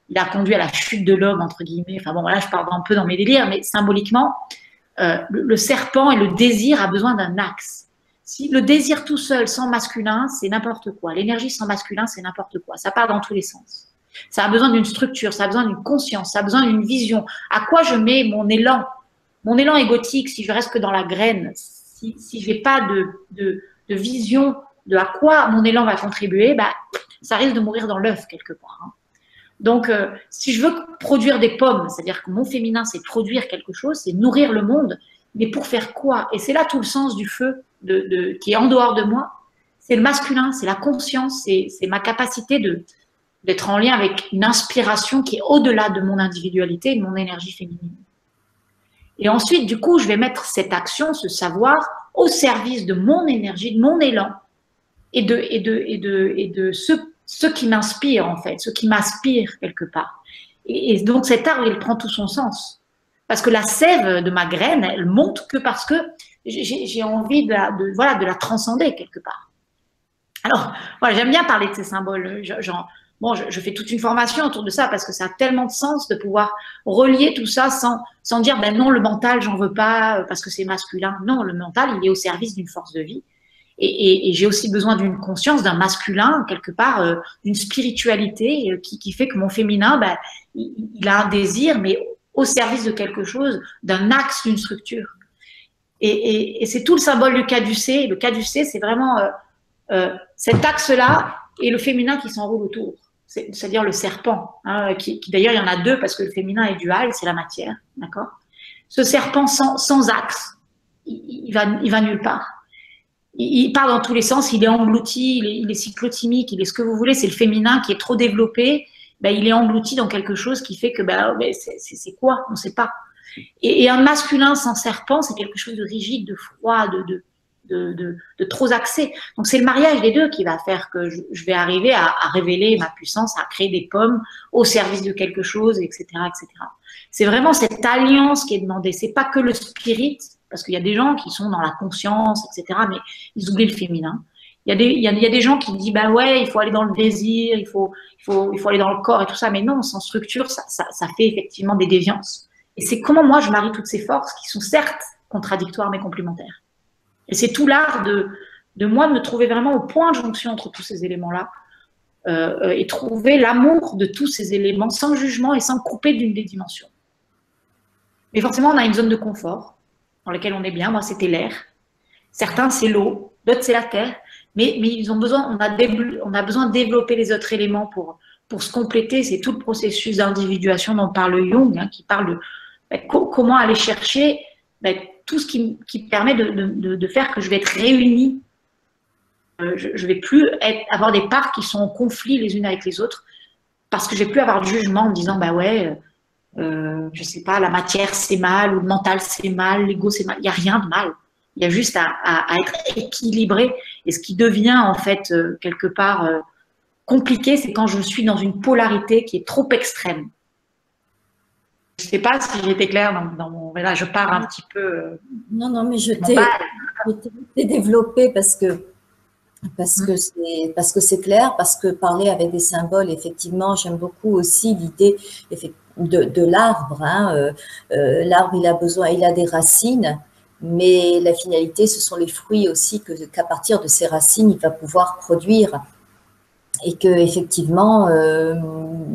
il a conduit à la chute de l'homme, entre guillemets. Enfin bon, là, je parle un peu dans mes délires, mais symboliquement, le serpent et le désir a besoin d'un axe. Si le désir tout seul, sans masculin, c'est n'importe quoi. L'énergie sans masculin, c'est n'importe quoi. Ça part dans tous les sens. Ça a besoin d'une structure, ça a besoin d'une conscience, ça a besoin d'une vision. À quoi je mets mon élan? Mon élan égotique, si je reste que dans la graine, si je n'ai pas de vision de à quoi mon élan va contribuer, bah, ça risque de mourir dans l'œuf quelque part. Hein. Donc, si je veux produire des pommes, c'est-à-dire que mon féminin, c'est produire quelque chose, c'est nourrir le monde, mais pour faire quoi? Et c'est là tout le sens du feu qui est en dehors de moi. C'est le masculin, c'est la conscience, c'est ma capacité d'être en lien avec une inspiration qui est au-delà de mon individualité et de mon énergie féminine. Et ensuite, du coup, je vais mettre cette action, ce savoir, au service de mon énergie, de mon élan et de ce qui m'inspire, en fait, ce qui m'aspire quelque part. Et donc, cet arbre, il prend tout son sens. Parce que la sève de ma graine, elle monte que parce que j'ai envie de la transcender quelque part. Alors, voilà, j'aime bien parler de ces symboles. Bon, je fais toute une formation autour de ça parce que ça a tellement de sens de pouvoir relier tout ça sans dire, ben non, le mental, j'en veux pas parce que c'est masculin. Non, le mental, il est au service d'une force de vie. Et j'ai aussi besoin d'une conscience, d'un masculin, quelque part, d'une spiritualité qui fait que mon féminin, ben, il a un désir, mais au service de quelque chose, d'un axe, d'une structure. Et c'est tout le symbole du caducée. Le caducée, c'est vraiment cet axe-là et le féminin qui s'enroule autour. C'est-à-dire le serpent, hein, qui d'ailleurs, il y en a deux parce que le féminin est dual, c'est la matière, d'accord? Ce serpent sans axe, il va nulle part. Il part dans tous les sens, il est englouti, il est cyclotimique, il est ce que vous voulez, c'est le féminin qui est trop développé, ben, il est englouti dans quelque chose qui fait que ben, c'est quoi? On ne sait pas. Et un masculin sans serpent, c'est quelque chose de rigide, de froid, de trop axé. Donc c'est le mariage des deux qui va faire que je vais arriver à révéler ma puissance, à créer des pommes au service de quelque chose, etc., etc. C'est vraiment cette alliance qui est demandée. C'est pas que le spirit, parce qu'il y a des gens qui sont dans la conscience, etc., mais ils oublient le féminin. Il y a des gens qui disent, bah ouais, il faut aller dans le désir, il faut aller dans le corps et tout ça, mais non, sans structure, ça fait effectivement des déviances. Et c'est comment moi je marie toutes ces forces qui sont certes contradictoires mais complémentaires. Et c'est tout l'art de moi de me trouver vraiment au point de jonction entre tous ces éléments-là et trouver l'amour de tous ces éléments sans jugement et sans couper d'une des dimensions. Mais forcément, on a une zone de confort dans laquelle on est bien. Moi, c'était l'air. Certains, c'est l'eau. D'autres, c'est la terre. Mais ils ont besoin, on a besoin de développer les autres éléments pour se compléter. C'est tout le processus d'individuation dont parle Jung, hein, qui parle de comment aller chercher tout ce qui permet de faire que je vais être réunie. Je vais plus avoir des parts qui sont en conflit les unes avec les autres parce que je vais plus avoir de jugement en me disant bah ouais, je sais pas, la matière c'est mal ou le mental c'est mal, l'ego c'est mal. Il n'y a rien de mal. Il y a juste à être équilibré. Et ce qui devient en fait quelque part compliqué, c'est quand je suis dans une polarité qui est trop extrême. Je ne sais pas si j'étais claire dans mon... Là, je pars un petit peu... Non, mais je t'ai développé parce que c'est clair, parce que parler avec des symboles, effectivement, j'aime beaucoup aussi l'idée de l'arbre. Hein. L'arbre, il a des racines, mais la finalité, ce sont les fruits aussi qu'à partir de ces racines, il va pouvoir produire. Et qu'effectivement,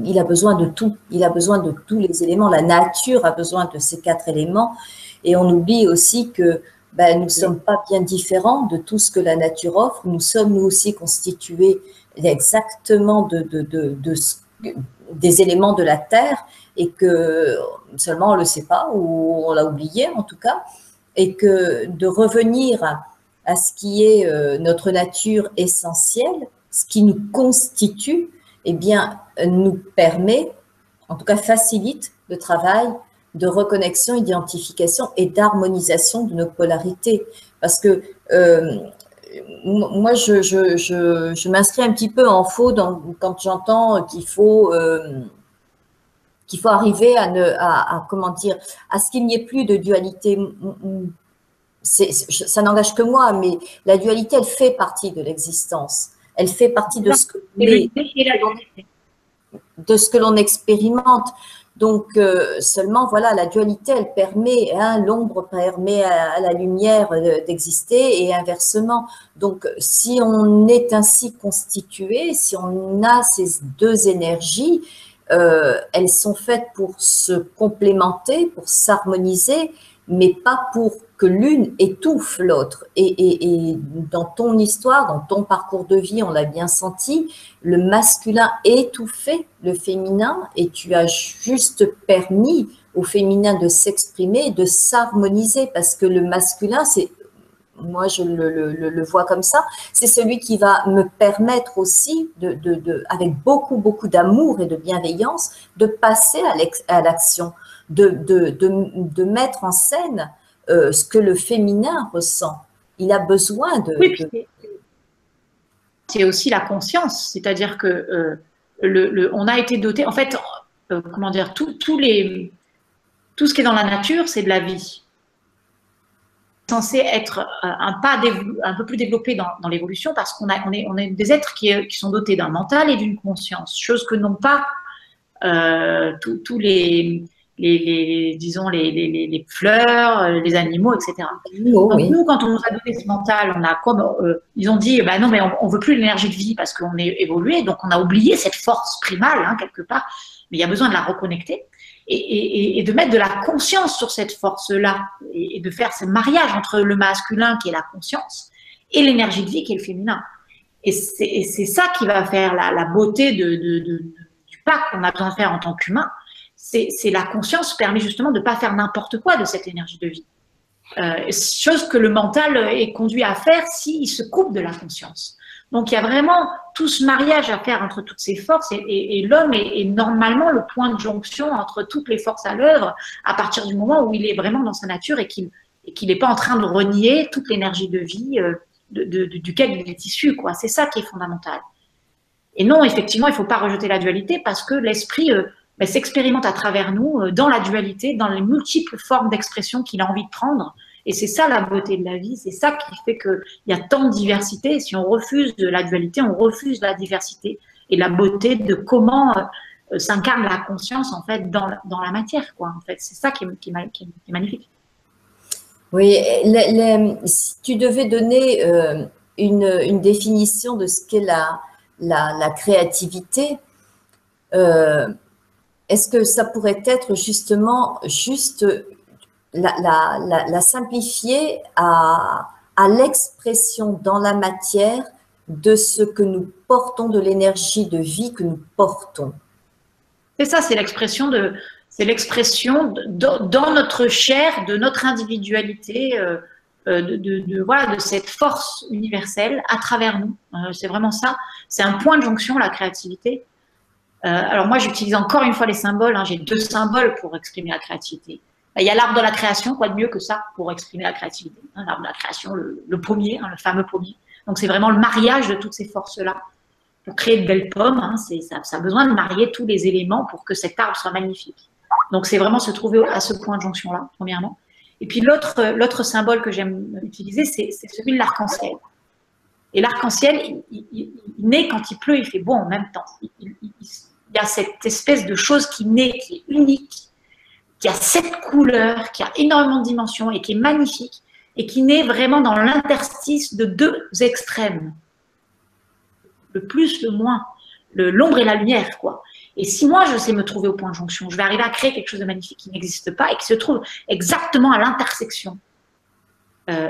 il a besoin de tout. Il a besoin de tous les éléments. La nature a besoin de ces 4 éléments. Et on oublie aussi que nous ne sommes pas bien différents de tout ce que la nature offre. Nous sommes nous aussi constitués exactement des éléments de la Terre et que seulement on ne le sait pas ou on l'a oublié en tout cas. Et que de revenir à ce qui est notre nature essentielle, ce qui nous constitue, eh bien, nous permet, en tout cas facilite le travail de reconnexion, identification et d'harmonisation de nos polarités. Parce que moi, je m'inscris un petit peu en faux quand j'entends qu'il faut arriver à comment dire, à ce qu'il n'y ait plus de dualité. ça n'engage que moi, mais la dualité, elle fait partie de l'existence. Elle fait partie de ce que l'on expérimente. Donc, seulement, voilà, la dualité, elle permet, hein, l'ombre permet à la lumière d'exister et inversement. Donc, si on est ainsi constitué, si on a ces deux énergies, elles sont faites pour se complémenter, pour s'harmoniser, mais pas pour que l'une étouffe l'autre. Et dans ton histoire, dans ton parcours de vie, on l'a bien senti, le masculin étouffait le féminin et tu as juste permis au féminin de s'exprimer, de s'harmoniser, parce que le masculin, c'est, moi je le vois comme ça, c'est celui qui va me permettre aussi, avec beaucoup d'amour et de bienveillance, de passer à l'action, de mettre en scène ce que le féminin ressent. Il a besoin de... Oui, c'est aussi la conscience, c'est-à-dire que on a été doté, en fait, comment dire, tout ce qui est dans la nature, c'est de la vie. C'est censé être un peu plus développé dans l'évolution parce qu'on est des êtres qui sont dotés d'un mental et d'une conscience, chose que n'ont pas tous disons les fleurs, les animaux, etc. Donc oui. nous, quand on nous a donné ce mental, on a comme ils ont dit, bah non, mais on veut plus l'énergie de vie parce qu'on est évolué, donc on a oublié cette force primale hein, quelque part, mais il y a besoin de la reconnecter et de mettre de la conscience sur cette force-là et de faire ce mariage entre le masculin qui est la conscience et l'énergie de vie qui est le féminin. Et c'est ça qui va faire la beauté du pas qu'on a besoin de faire en tant qu'humain. C'est la conscience permet justement de ne pas faire n'importe quoi de cette énergie de vie. Chose que le mental est conduit à faire s'il se coupe de la conscience. Donc il y a vraiment tout ce mariage à faire entre toutes ces forces et l'homme est normalement le point de jonction entre toutes les forces à l'œuvre à partir du moment où il est vraiment dans sa nature et qu'il n'est pas en train de renier toute l'énergie de vie duquel il est issu. C'est ça qui est fondamental. Et non, effectivement, il ne faut pas rejeter la dualité parce que l'esprit s'expérimente à travers nous dans la dualité, dans les multiples formes d'expression qu'il a envie de prendre. Et c'est ça la beauté de la vie, c'est ça qui fait qu'il y a tant de diversité. Si on refuse de la dualité, on refuse la diversité et la beauté de comment s'incarne la conscience en fait dans la matière. En fait, c'est ça qui est magnifique. Oui, si tu devais donner une définition de ce qu'est la créativité, est-ce que ça pourrait être justement juste la simplifier à l'expression dans la matière de ce que nous portons, de l'énergie de vie que nous portons? C'est ça, c'est l'expression dans notre chair, de notre individualité, de cette force universelle à travers nous. C'est vraiment ça. C'est un point de jonction, la créativité. Alors moi, j'utilise encore une fois les symboles. J'ai 2 symboles pour exprimer la créativité. Il y a l'arbre de la création, quoi de mieux que ça pour exprimer la créativité. L'arbre de la création, le pommier, le fameux pommier. Donc c'est vraiment le mariage de toutes ces forces-là. Pour créer de belles pommes, ça a besoin de marier tous les éléments pour que cet arbre soit magnifique. Donc c'est vraiment se trouver à ce point de jonction-là, premièrement. Et puis l'autre symbole que j'aime utiliser, c'est celui de l'arc-en-ciel. Et l'arc-en-ciel, il naît quand il pleut, il fait beau en même temps. Il y a cette espèce de chose qui naît, qui est unique, qui a 7 couleurs, qui a énormément de dimensions et qui est magnifique, et qui naît vraiment dans l'interstice de 2 extrêmes. Le plus, le moins, l'ombre et la lumière, Et si moi, je sais me trouver au point de jonction, je vais arriver à créer quelque chose de magnifique qui n'existe pas et qui se trouve exactement à l'intersection.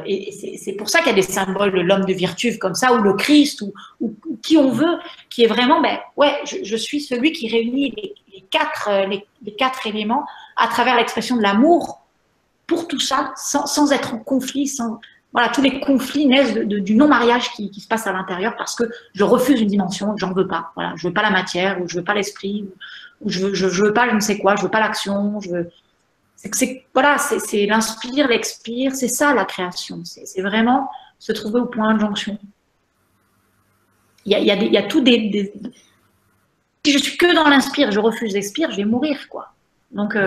Et c'est pour ça qu'il y a des symboles de l'homme de Virtue comme ça, ou le Christ, ou qui on veut, qui est vraiment, je suis celui qui réunit les 4 éléments à travers l'expression de l'amour pour tout ça, sans être en conflit, tous les conflits naissent du non-mariage qui se passe à l'intérieur parce que je refuse une dimension, j'en veux pas. Je veux pas la matière, ou je veux pas l'esprit, ou je veux pas je ne sais quoi, je veux pas l'action, c'est l'inspire, l'expire, c'est ça la création. C'est vraiment se trouver au point de jonction. Il y a tout si je suis que dans l'inspire, je refuse l'expire, je vais mourir, Donc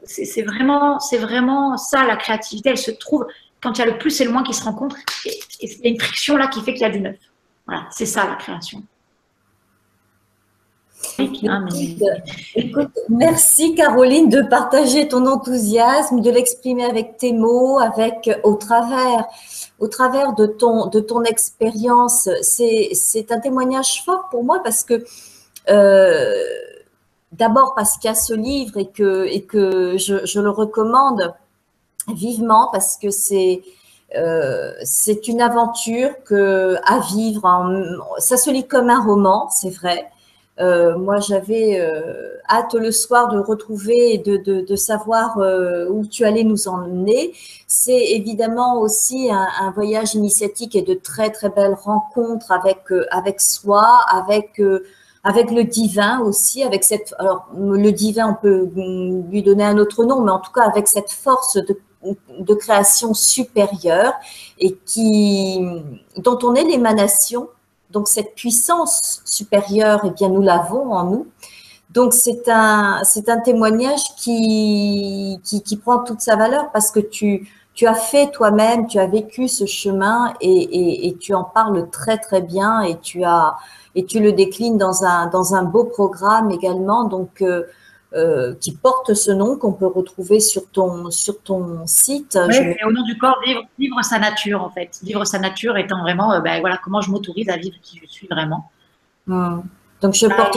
c'est vraiment ça la créativité. Elle se trouve quand il y a le plus et le moins qui se rencontrent, et il y a une friction là qui fait qu'il y a du neuf. Voilà, c'est ça la création. Écoute, merci Caroline de partager ton enthousiasme, de l'exprimer avec tes mots, au travers de ton expérience. C'est un témoignage fort pour moi parce que euh, d'abord parce qu'il y a ce livre et que je le recommande vivement parce que c'est une aventure à vivre. Ça se lit comme un roman, c'est vrai. Moi, j'avais hâte le soir de retrouver et de savoir où tu allais nous emmener. C'est évidemment aussi un voyage initiatique et de très, très belles rencontres avec soi, avec le divin aussi, alors le divin, on peut lui donner un autre nom, mais en tout cas avec cette force de création supérieure et dont on est l'émanation. Donc, cette puissance supérieure, eh bien, nous l'avons en nous. Donc, c'est un témoignage qui prend toute sa valeur parce que tu as fait toi-même, tu as vécu ce chemin et tu en parles très, très bien et tu le déclines dans un beau programme également. Donc, qui porte ce nom qu'on peut retrouver sur ton site. Oui, c'est au nom du corps, vivre sa nature en fait. Vivre sa nature étant vraiment, ben, voilà, comment je m'autorise à vivre qui je suis vraiment. Donc, je porte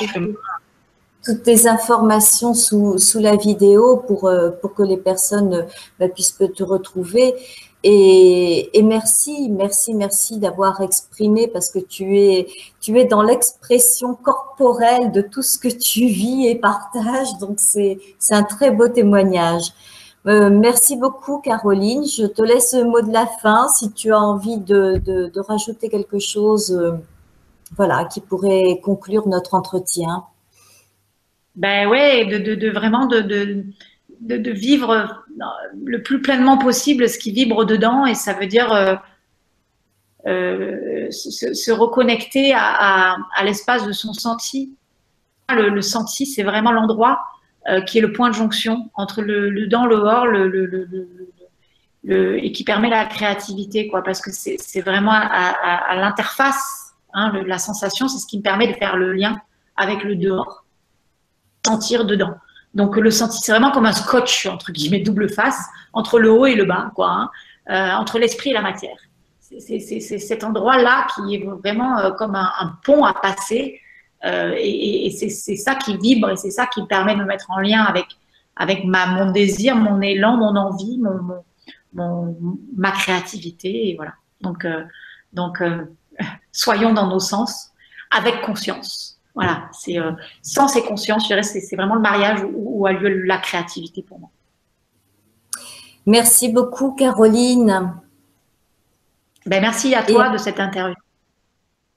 toutes tes informations sous la vidéo pour que les personnes puissent te retrouver. Et merci d'avoir exprimé parce que tu es dans l'expression corporelle de tout ce que tu vis et partages. Donc, c'est un très beau témoignage. Merci beaucoup, Caroline. Je te laisse le mot de la fin si tu as envie de rajouter quelque chose voilà, qui pourrait conclure notre entretien. Ben ouais, vraiment de vivre le plus pleinement possible ce qui vibre dedans et ça veut dire se reconnecter à l'espace de son senti. Le senti, c'est vraiment l'endroit qui est le point de jonction entre le dedans, le hors, et qui permet la créativité, quoi, parce que c'est vraiment à l'interface, hein, la sensation, c'est ce qui me permet de faire le lien avec le dehors, sentir dedans. Donc le senti, c'est vraiment comme un scotch, entre guillemets, double face, entre le haut et le bas, quoi, hein, entre l'esprit et la matière. C'est cet endroit-là qui est vraiment comme un pont à passer, et c'est ça qui vibre et c'est ça qui me permet de me mettre en lien avec mon désir, mon élan, mon envie, ma créativité, et voilà. Donc soyons dans nos sens avec conscience. Voilà, c'est sens et conscience, je dirais, c'est vraiment le mariage où a lieu la créativité pour moi. Merci beaucoup, Caroline. Ben, merci à toi de cette interview.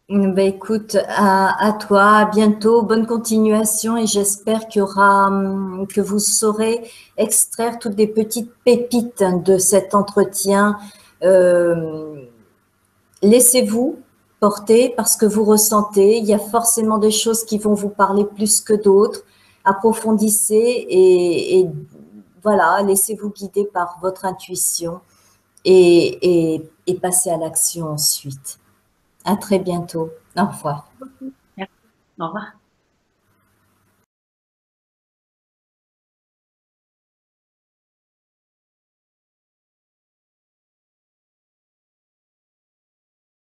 Ben écoute, à toi, à bientôt, bonne continuation et j'espère que vous saurez extraire toutes les petites pépites de cet entretien. Laissez-vous porter par ce que vous ressentez. Il y a forcément des choses qui vont vous parler plus que d'autres. Approfondissez et voilà, laissez-vous guider par votre intuition et passez à l'action ensuite. À très bientôt. Au revoir. Merci. Au revoir.